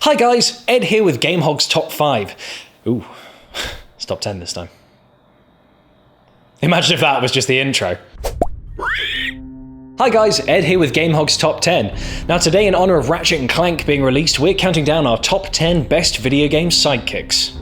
Hi guys, Ed here with GameHog's Top 5. Ooh, it's top 10 this time. Imagine if that was just the intro. Hi guys, Ed here with GameHog's Top 10. Now today, in honour of Ratchet and Clank being released, we're counting down our top 10 best video game sidekicks.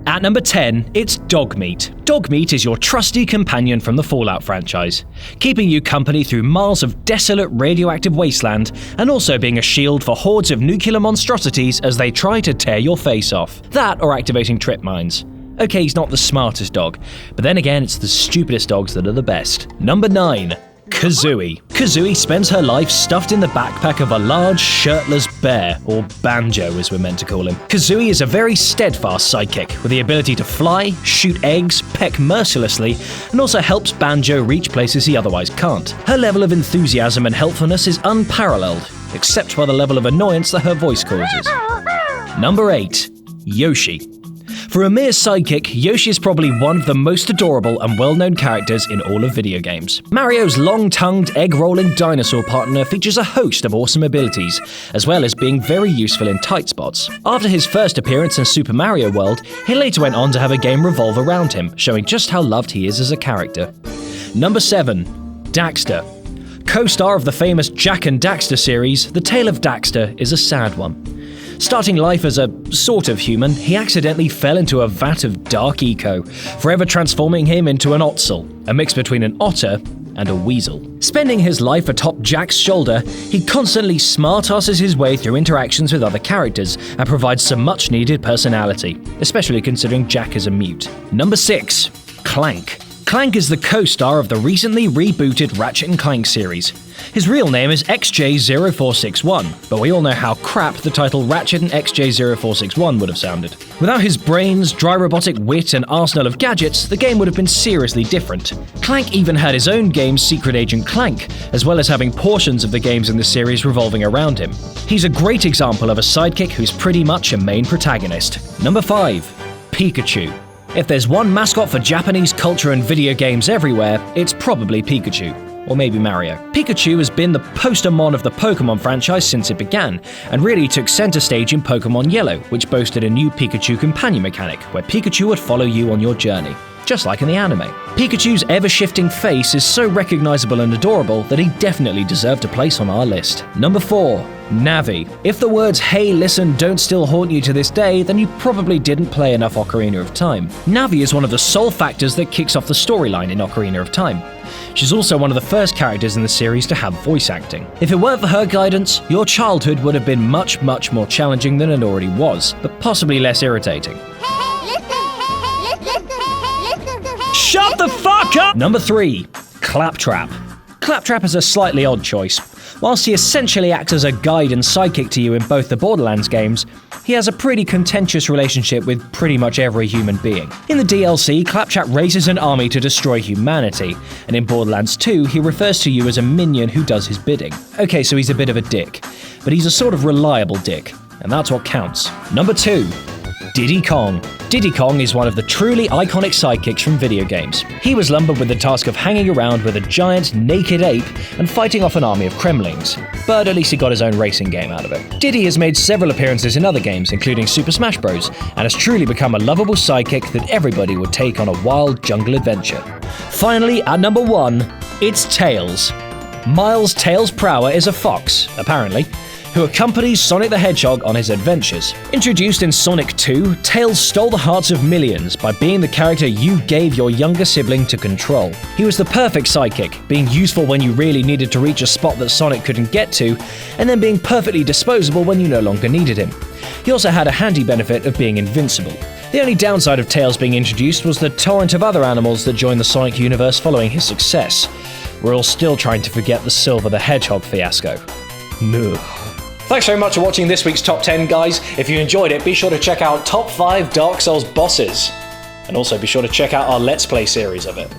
At number 10, it's Dogmeat. Dogmeat is your trusty companion from the Fallout franchise, keeping you company through miles of desolate radioactive wasteland and also being a shield for hordes of nuclear monstrosities as they try to tear your face off. That or activating trip mines. Okay, he's not the smartest dog, but then again, it's the stupidest dogs that are the best. Number 9. Kazooie. Kazooie spends her life stuffed in the backpack of a large, shirtless bear, or banjo as we're meant to call him. Kazooie is a very steadfast sidekick, with the ability to fly, shoot eggs, peck mercilessly, and also helps Banjo reach places he otherwise can't. Her level of enthusiasm and helpfulness is unparalleled, except by the level of annoyance that her voice causes. Number 8. Yoshi. For a mere sidekick, Yoshi is probably one of the most adorable and well-known characters in all of video games. Mario's long-tongued, egg-rolling dinosaur partner features a host of awesome abilities, as well as being very useful in tight spots. After his first appearance in Super Mario World, he later went on to have a game revolve around him, showing just how loved he is as a character. Number 7. Daxter. Co-star of the famous Jak and Daxter series, the tale of Daxter is a sad one. Starting life as a sort of human, he accidentally fell into a vat of dark eco, forever transforming him into an ottsel, a mix between an otter and a weasel. Spending his life atop Jak's shoulder, he constantly smart-asses his way through interactions with other characters and provides some much-needed personality, especially considering Jak is a mute. Number 6. Clank. Clank is the co-star of the recently rebooted Ratchet and Clank series. His real name is XJ0461, but we all know how crap the title Ratchet and XJ0461 would have sounded. Without his brains, dry robotic wit, and arsenal of gadgets, the game would have been seriously different. Clank even had his own game, Secret Agent Clank, as well as having portions of the games in the series revolving around him. He's a great example of a sidekick who's pretty much a main protagonist. Number 5. Pikachu. If there's one mascot for Japanese culture and video games everywhere, it's probably Pikachu. Or maybe Mario. Pikachu has been the poster mon of the Pokemon franchise since it began, and really took center stage in Pokemon Yellow, which boasted a new Pikachu companion mechanic, where Pikachu would follow you on your journey. Just like in the anime. Pikachu's ever-shifting face is so recognizable and adorable that he definitely deserved a place on our list. Number 4. NaVi. If the words "Hey, listen, don't" still haunt you to this day, then you probably didn't play enough Ocarina of Time. NaVi is one of the sole factors that kicks off the storyline in Ocarina of Time. She's also one of the first characters in the series to have voice acting. If it weren't for her guidance, your childhood would have been much more challenging than it already was, but possibly less irritating. Shut the fuck up! Number 3. Claptrap. Claptrap is a slightly odd choice. Whilst he essentially acts as a guide and sidekick to you in both the Borderlands games, he has a pretty contentious relationship with pretty much every human being. In the DLC, Claptrap raises an army to destroy humanity, and in Borderlands 2, he refers to you as a minion who does his bidding. Okay, so he's a bit of a dick, but he's a sort of reliable dick, and that's what counts. Number 2. Diddy Kong. Diddy Kong is one of the truly iconic sidekicks from video games. He was lumbered with the task of hanging around with a giant, naked ape and fighting off an army of Kremlings. But at least he got his own racing game out of it. Diddy has made several appearances in other games, including Super Smash Bros., and has truly become a lovable sidekick that everybody would take on a wild jungle adventure. Finally, at number 1, it's Tails. Miles Tails Prower is a fox, apparently, who accompanies Sonic the Hedgehog on his adventures. Introduced in Sonic 2, Tails stole the hearts of millions by being the character you gave your younger sibling to control. He was the perfect sidekick, being useful when you really needed to reach a spot that Sonic couldn't get to, and then being perfectly disposable when you no longer needed him. He also had a handy benefit of being invincible. The only downside of Tails being introduced was the torrent of other animals that joined the Sonic universe following his success. We're all still trying to forget the Silver the Hedgehog fiasco. Ugh. Thanks very much for watching this week's Top 10, guys. If you enjoyed it, be sure to check out Top 5 Dark Souls Bosses. And also be sure to check out our Let's Play series of it.